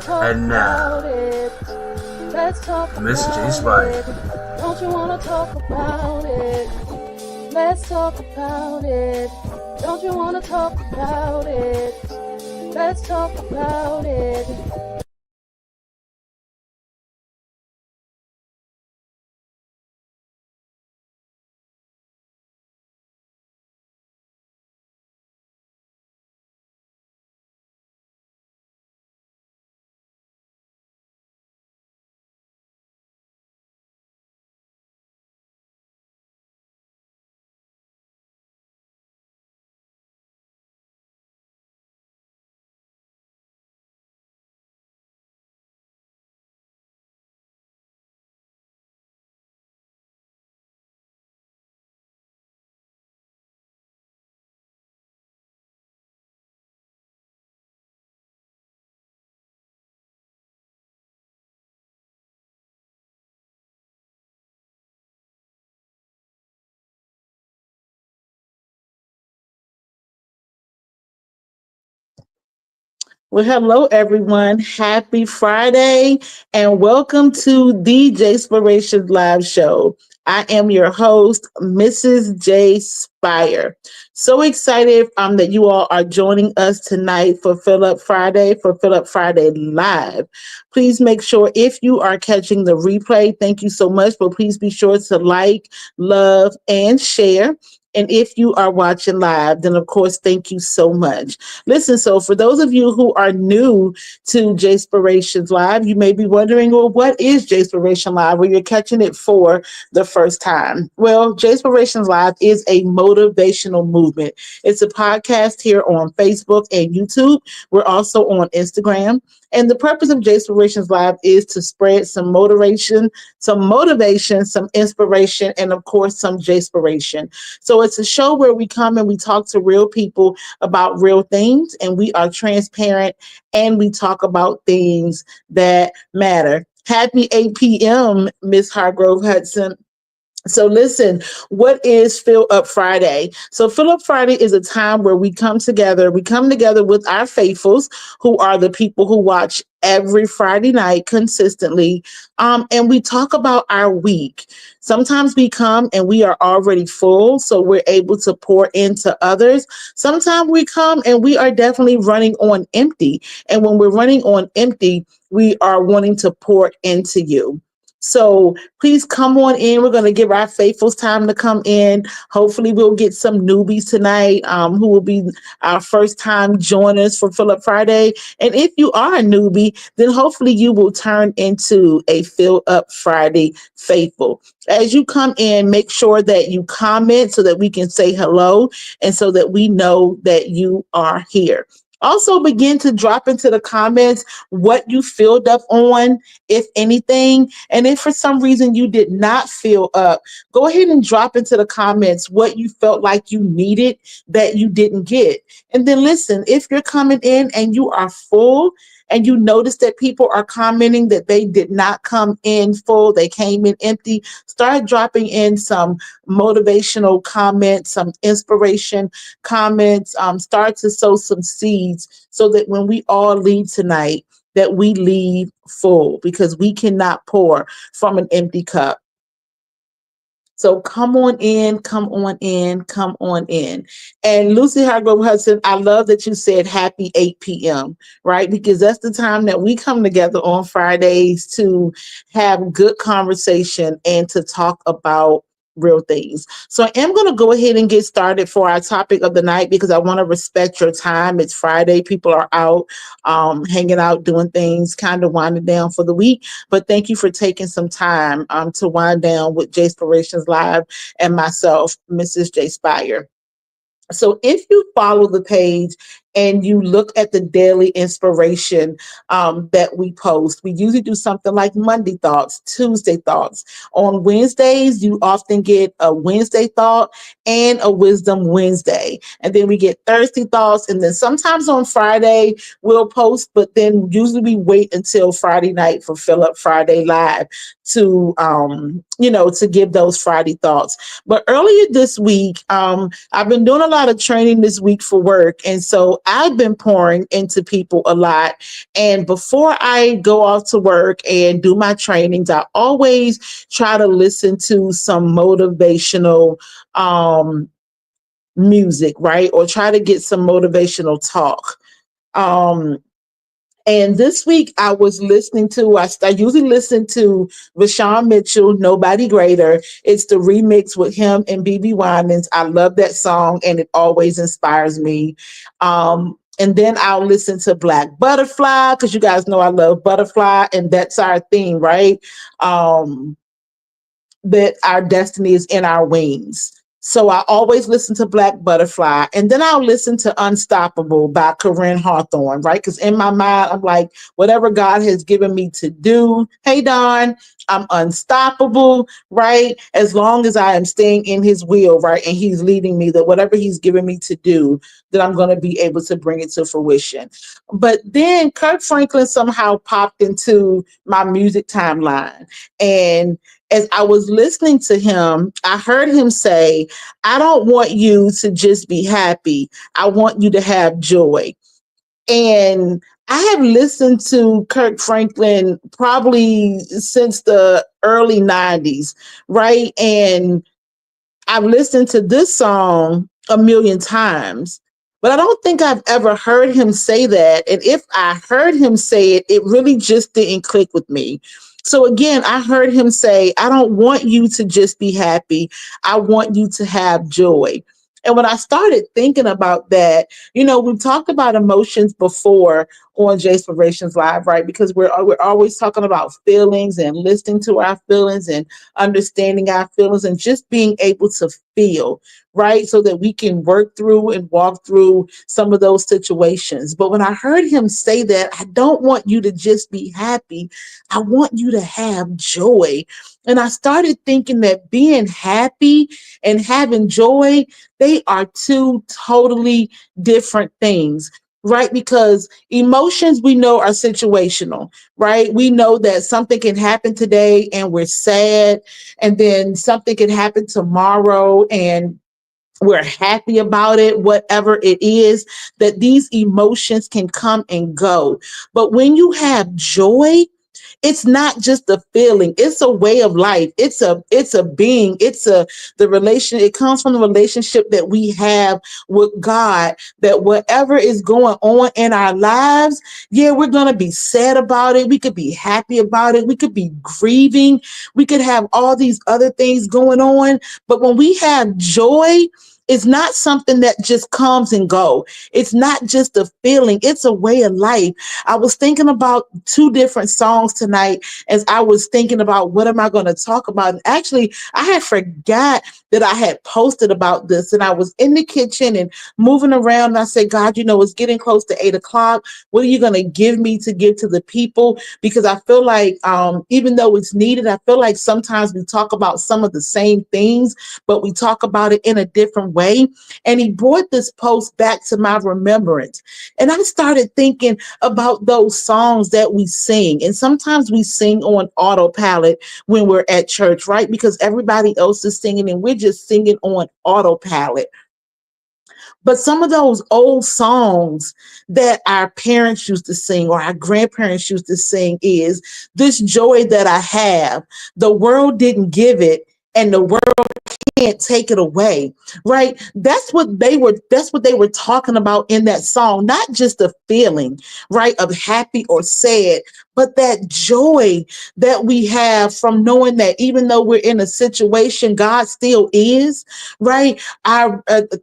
And now, Mrs JSpire. Don't you wanna talk about it? Let's talk about it. Don't you wanna talk about it? Let's talk about it. Well, hello everyone. Happy Friday and welcome to the JSpirations Live Show. I am your host, Mrs JSpire. So excited that you all are joining us tonight for Fill Up Friday, Live. Please make sure if you are catching the replay, thank you so much, but please be sure to like, love, and share. And if you are watching live, then of course, thank you so much. Listen, so for those of you who are new to JSpirations Live, you may be wondering, well, what is JSpiration Live? Well, you're catching it for the first time. Well, JSpirations Live is a motivational movement. It's a podcast here on Facebook and YouTube. We're also on Instagram. And the purpose of JSpirations Live is to spread some motivation, some inspiration, and of course, some JSpiration. So it's a show where we come and we talk to real people about real things, and we are transparent and we talk about things that matter. Happy 8 p.m., Miss Hargrove Hudson. So listen, what is Fill Up Friday? So Fill Up Friday is a time where we come together. We come together with our faithfuls, who are the people who watch every Friday night consistently. And we talk about our week. Sometimes we come and we are already full, so we're able to pour into others. Sometimes we come and we are definitely running on empty. And when we're running on empty, we are wanting to pour into you. So please come on in. We're going to give our faithfuls time to come in. Hopefully we'll get some newbies tonight who will be our first time joiners for Fill Up Friday. And if you are a newbie, then hopefully you will turn into a Fill Up Friday faithful. As you come in, make sure that you comment so that we can say hello and so that we know that you are here. Also begin to drop into the comments what you filled up on, if anything. And if for some reason you did not fill up, go ahead and drop into the comments what you felt like you needed that you didn't get. And then listen, if you're coming in and you are full and you notice that people are commenting that they did not come in full, they came in empty, start dropping in some motivational comments, some inspiration comments, start to sow some seeds so that when we all leave tonight, that we leave full, because we cannot pour from an empty cup. So come on in, come on in, come on in. And Lucy Hargrove Hudson, I love that you said happy 8 p.m., right? Because that's the time that we come together on Fridays to have good conversation and to talk about real things. So I am going to go ahead and get started for our topic of the night, because I want to respect your time. It's Friday. People are out, hanging out, doing things, kind of winding down for the week. But thank you for taking some time to wind down with JSpirations Live and myself, Mrs. JSpire. So if you follow the page and you look at the daily inspiration that we post, we usually do something like Monday thoughts, Tuesday thoughts. On Wednesdays, you often get a Wednesday thought and a Wisdom Wednesday. And then we get Thursday thoughts. And then sometimes on Friday, we'll post, but then usually we wait until Friday night for Fill Up Friday Live to, to give those Friday thoughts. But earlier this week, I've been doing a lot of training this week for work. And so I've been pouring into people a lot. And before I go off to work and do my trainings, I always try to listen to some motivational music, right? Or try to get some motivational talk. Um, and this week I was listening to, I usually listen to Vashawn Mitchell, Nobody Greater. It's the remix with him and BB Winans. I love that song and it always inspires me. And then I'll listen to Black Butterfly because you guys know I love Butterfly and that's our theme, right? That our destiny is in our wings. So I always listen to Black Butterfly, and then I'll listen to Unstoppable by Corinne Hawthorne, right? Because in my mind, I'm like, whatever God has given me to do, hey, Don, I'm unstoppable, right? As long as I am staying in his will, right? And he's leading me, that whatever he's given me to do, that I'm going to be able to bring it to fruition. But then Kirk Franklin somehow popped into my music timeline. And as I was listening to him, I heard him say, I don't want you to just be happy. I want you to have joy. And I have listened to Kirk Franklin probably since the early 90s, right? And I've listened to this song a million times, but I don't think I've ever heard him say that. And if I heard him say it, it really just didn't click with me. So again, I heard him say, I don't want you to just be happy. I want you to have joy. And when I started thinking about that, we've talked about emotions before on JSpirations Live, right? Because we're always talking about feelings and listening to our feelings and understanding our feelings and just being able to feel, right? So that we can work through and walk through some of those situations. But when I heard him say that, I don't want you to just be happy. I want you to have joy. And I started thinking that being happy and having joy, they are two totally different things, right? Because emotions we know are situational, right? We know that something can happen today and we're sad, and then something can happen tomorrow and we're happy about it, whatever it is, that these emotions can come and go. But when you have joy, it's not just a feeling, it's a way of life, it's a being, the relation, it comes from the relationship that we have with God, that whatever is going on in our lives, yeah, we're going to be sad about it, we could be happy about it, we could be grieving, we could have all these other things going on, but when we have joy, it's not something that just comes and go. It's not just a feeling. It's a way of life. I was thinking about two different songs tonight as I was thinking about what am I going to talk about. And actually, I had forgot that I had posted about this, and I was in the kitchen and moving around. And I said, God, it's getting close to 8:00. What are you going to give me to give to the people? Because I feel like even though it's needed, I feel like sometimes we talk about some of the same things, but we talk about it in a different way. And he brought this post back to my remembrance. And I started thinking about those songs that we sing. And sometimes we sing on autopilot when we're at church, right? Because everybody else is singing and we're just singing on autopilot. But some of those old songs that our parents used to sing or our grandparents used to sing is this joy that I have. The world didn't give it, and the world can't take it away, right? That's what they were talking about in that song, not just the feeling, right, of happy or sad, but that joy that we have from knowing that even though we're in a situation, God still is, right? I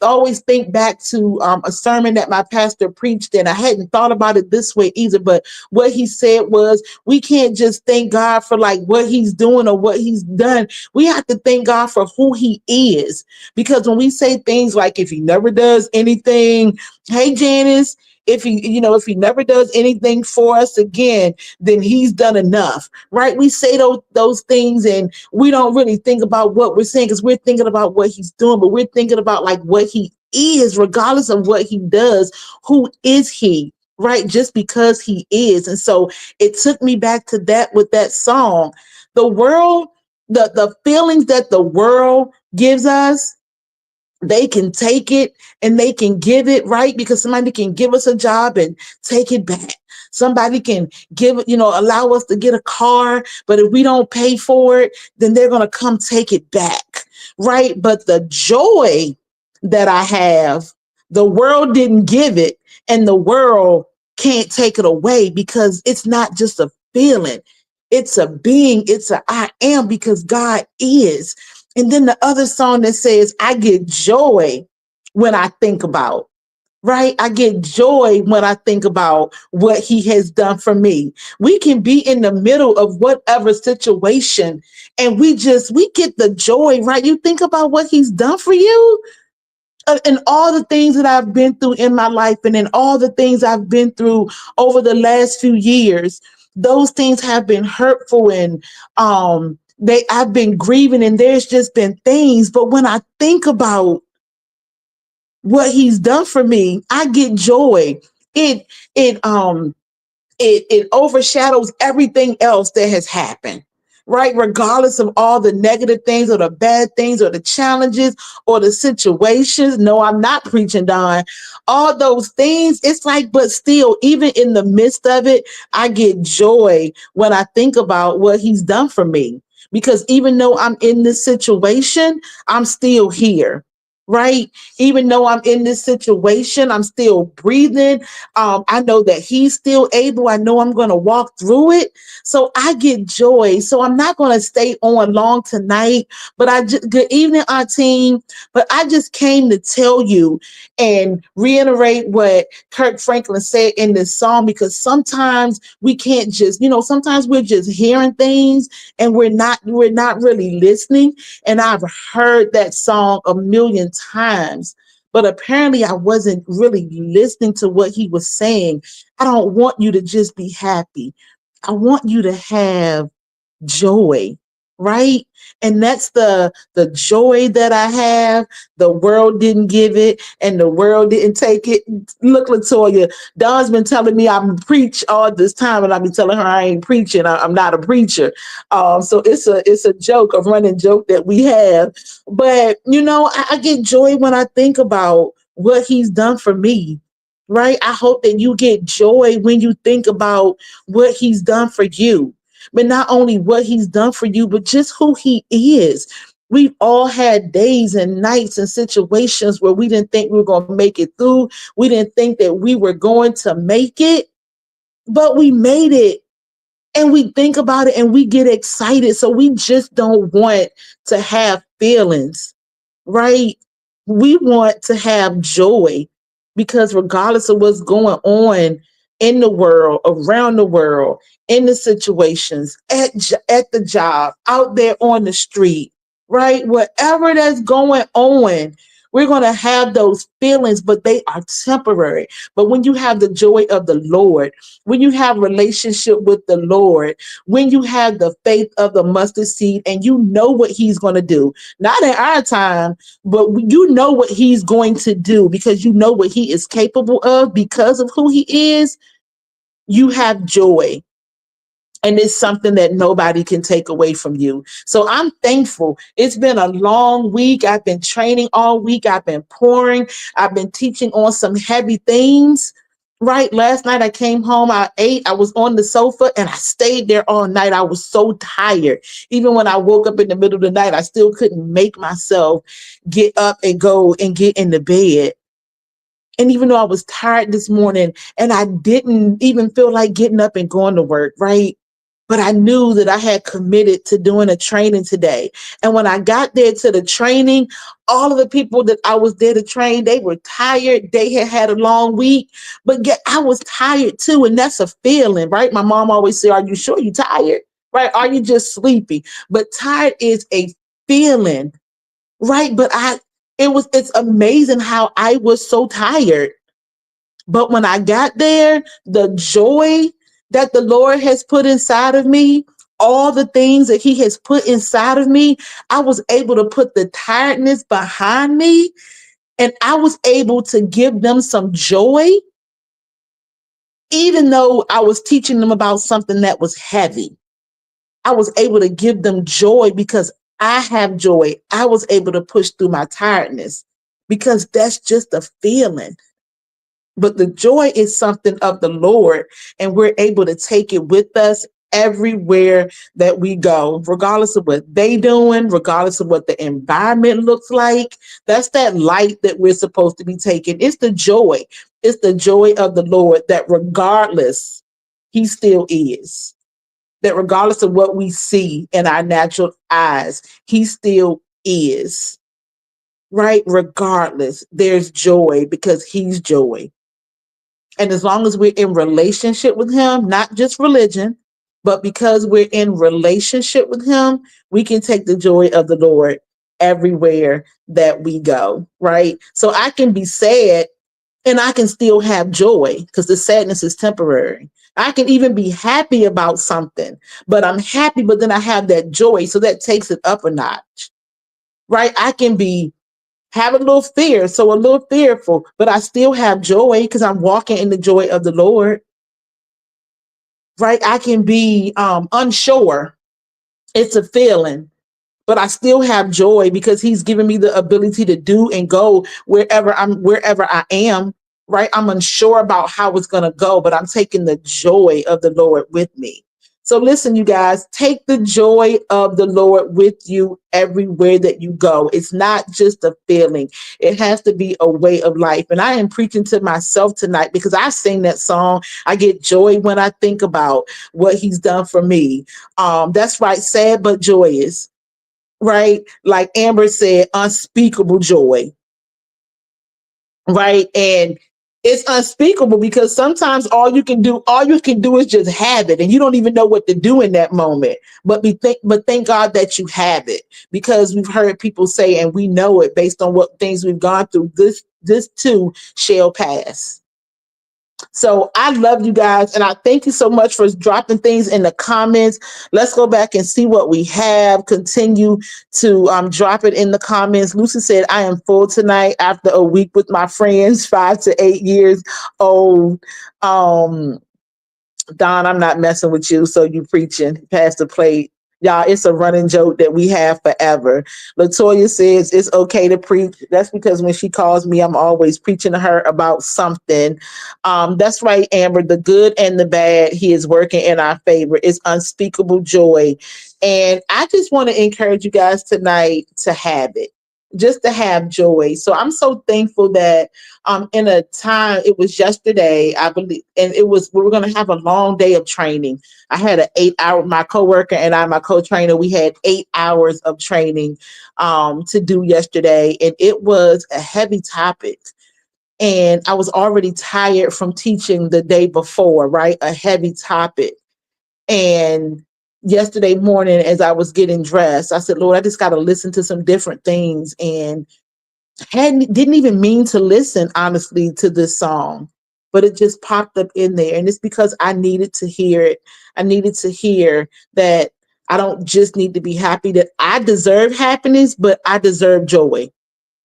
always think back to a sermon that my pastor preached, and I hadn't thought about it this way either, but what he said was, we can't just thank God for like what he's doing or what he's done. We have to thank God for who he is. Because when we say things like, if he never does anything, hey, Janice, if he never does anything for us again, then he's done enough, right? We say those things and we don't really think about what we're saying because we're thinking about what he's doing, but we're thinking about like what he is, regardless of what he does. Who is he? Right? Just because he is. And so it took me back to that with that song. The world, the feelings that the world gives us, they can take it and they can give it, right? Because somebody can give us a job and take it back. Somebody can give it, allow us to get a car, but if we don't pay for it, then they're going to come take it back, right? But the joy that I have, the world didn't give it, and the world can't take it away, because it's not just a feeling. It's a being. It's a I am, because God is. And then the other song that says, I get joy when I think about, right? I get joy when I think about what he has done for me. We can be in the middle of whatever situation and we get the joy, right? You think about what he's done for you, and all the things that I've been through in my life, and in all the things I've been through over the last few years. Those things have been hurtful, and I've been grieving, and there's just been things. But when I think about what he's done for me, I get joy. It it um it overshadows everything else that has happened, right? Regardless of all the negative things or the bad things or the challenges or the situations. No, I'm not preaching, Don. All those things, it's like, but still, even in the midst of it, I get joy when I think about what he's done for me. Because even though I'm in this situation, I'm still here. Right? Even though I'm in this situation, I'm still breathing. I know that he's still able. I know I'm going to walk through it. So I get joy. So I'm not going to stay on long tonight, but good evening, Auntie. But I just came to tell you and reiterate what Kirk Franklin said in this song, because sometimes we can't just, sometimes we're just hearing things and we're not really listening. And I've heard that song a million times, but apparently I wasn't really listening to what he was saying. I don't want you to just be happy. I want you to have joy, right? And that's the joy that I have. The world didn't give it, and the world didn't take it. Look, Latoya, Dawn's been telling me I'm preach all this time, and I've been telling her I ain't preaching. I'm not a preacher. So it's a joke, a running joke that we have. But I get joy when I think about what he's done for me. Right? I hope that you get joy when you think about what he's done for you, but not only what he's done for you, but just who he is. We've all had days and nights and situations where we didn't think we were going to make it through. We didn't think that we were going to make it, but we made it. And we think about it and we get excited. So we just don't want to have feelings, right? We want to have joy, because regardless of what's going on in the world, around the world, in the situations, at the job, out there on the street, right? Whatever that's going on, we're going to have those feelings, but they are temporary. But when you have the joy of the Lord, when you have relationship with the Lord, when you have the faith of the mustard seed, and you know what he's going to do, not in our time, but you know what he's going to do, because you know what he is capable of because of who he is, you have joy. And it's something that nobody can take away from you. So I'm thankful. It's been a long week. I've been training all week. I've been pouring. I've been teaching on some heavy things. Right. Last night I came home, I ate, I was on the sofa, and I stayed there all night. I was so tired. Even when I woke up in the middle of the night, I still couldn't make myself get up and go and get in the bed. And even though I was tired this morning and I didn't even feel like getting up and going to work, right? But I knew that I had committed to doing a training today. And when I got there to the training, all of the people that I was there to train, they were tired. They had had a long week, but I was tired too. And that's a feeling, right? My mom always said, are you sure you're tired? Right? Are you just sleepy? But tired is a feeling, right? But it's amazing how I was so tired. But when I got there, the joy that the Lord has put inside of me, all the things that he has put inside of me, I was able to put the tiredness behind me, and I was able to give them some joy, even though I was teaching them about something that was heavy. I was able to give them joy because I have joy. I was able to push through my tiredness. because that's just a feeling. But the joy is something of the Lord, and we're able to take it with us everywhere that we go, regardless of what they doing, regardless of what the environment looks like. That's that light that we're supposed to be taking. It's the joy. It's the joy of the Lord that regardless, he still is. That regardless of what we see in our natural eyes, he still is. Right? Regardless, there's joy because he's joy. And as long as we're in relationship with him, not just religion, but because we're in relationship with him, we can take the joy of the Lord everywhere that we go, right? So I can be sad and I can still have joy because the sadness is temporary. I can even be happy about something, but I'm happy, but then I have that joy. So that takes it up a notch, right? I can be have a little fear, so a little fearful, but I still have joy because I'm walking in the joy of the Lord, right? I can be unsure. It's a feeling, but I still have joy because he's given me the ability to do and go wherever I am, right? I'm unsure about how it's going to go, but I'm taking the joy of the Lord with me. So listen, you guys, take the joy of the Lord with you everywhere that you go. It's not just a feeling. It has to be a way of life. And I am preaching to myself tonight because I sing that song. I get joy when I think about what he's done for me. That's right. Sad, but joyous, right? Like Amber said, unspeakable joy, right? And it's unspeakable because sometimes all you can do is just have it, and you don't even know what to do in that moment. But thank God that you have it, because we've heard people say, and we know it based on what things we've gone through. This too shall pass. So I love you guys, and I thank you so much for dropping things in the comments. Let's go back and see what we have. Continue to drop it in the comments. Lucy said, I am full tonight after a week with my friends, 5 to 8 years old. Don, I'm not messing with you, so you preaching, pass the plate. Y'all, it's a running joke that we have forever. Latoya says it's okay to preach. That's because when she calls me, I'm always preaching to her about something. That's right, Amber. The good and the bad, he is working in our favor. It's unspeakable joy. And I just want to encourage you guys tonight to have it, just to have joy. So I'm so thankful that in a time, it was yesterday, I believe, and we were going to have a long day of training. I had an 8-hour, my coworker and I, my co-trainer, we had 8 hours of training to do yesterday, and it was a heavy topic. And I was already tired from teaching the day before, right? A heavy topic. And yesterday morning, as I was getting dressed, I said, Lord, I just got to listen to some different things. And didn't even mean to listen honestly to this song, but it just popped up in there, and it's because I needed to hear it. I needed to hear that I don't just need to be happy, that I deserve happiness, but I deserve joy,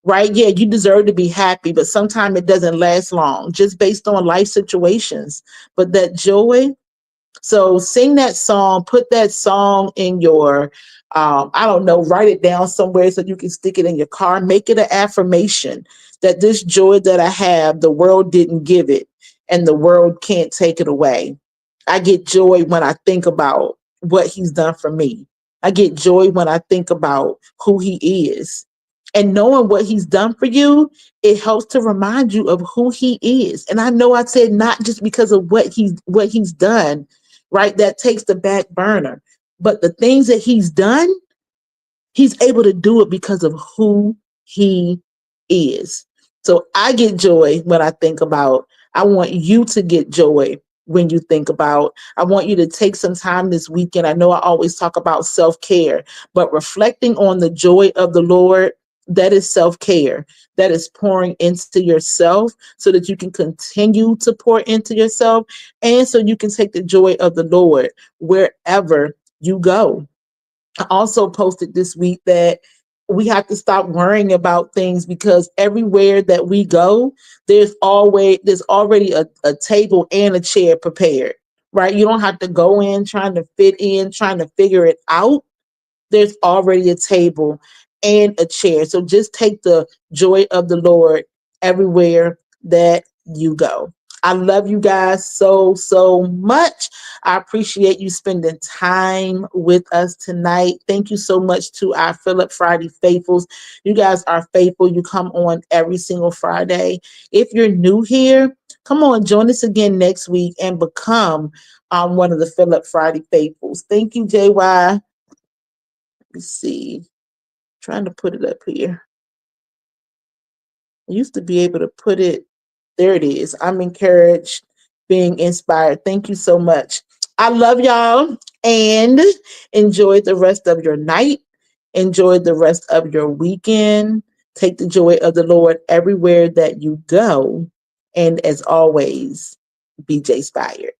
right? Yeah, you deserve to be happy, but sometimes it doesn't last long just based on life situations. But that joy, so sing that song, put that song in your, I don't know, write it down somewhere so you can stick it in your car. Make it an affirmation that this joy that I have, the world didn't give it and the world can't take it away. I get joy when I think about what he's done for me. I get joy when I think about who he is. And knowing what he's done for you, it helps to remind you of who he is. And I know I said not just because of what he's done, right? That takes the back burner. But the things that he's done, he's able to do it because of who he is. So I get joy when I think about, I want you to get joy when you think about, I want you to take some time this weekend. I know I always talk about self-care, but reflecting on the joy of the Lord, that is self-care. That is pouring into yourself so that you can continue to pour into yourself, and so you can take the joy of the Lord wherever you go. I also posted this week that we have to stop worrying about things, because everywhere that we go, there's already a table and a chair prepared, right? You don't have to go in trying to fit in, trying to figure it out. There's already a table and a chair. So just take the joy of the Lord everywhere that you go. I love you guys so, so much. I appreciate you spending time with us tonight. Thank you so much to our Philip Friday faithfuls. You guys are faithful. You come on every single Friday. If you're new here, come on, join us again next week and become one of the Philip Friday faithfuls. Thank you, JY. Let me see. Trying to put it up here. I used to be able to put it. There it is. I'm encouraged, being inspired. Thank you so much. I love y'all and enjoy the rest of your night. Enjoy the rest of your weekend. Take the joy of the Lord everywhere that you go. And as always, BeJSpired.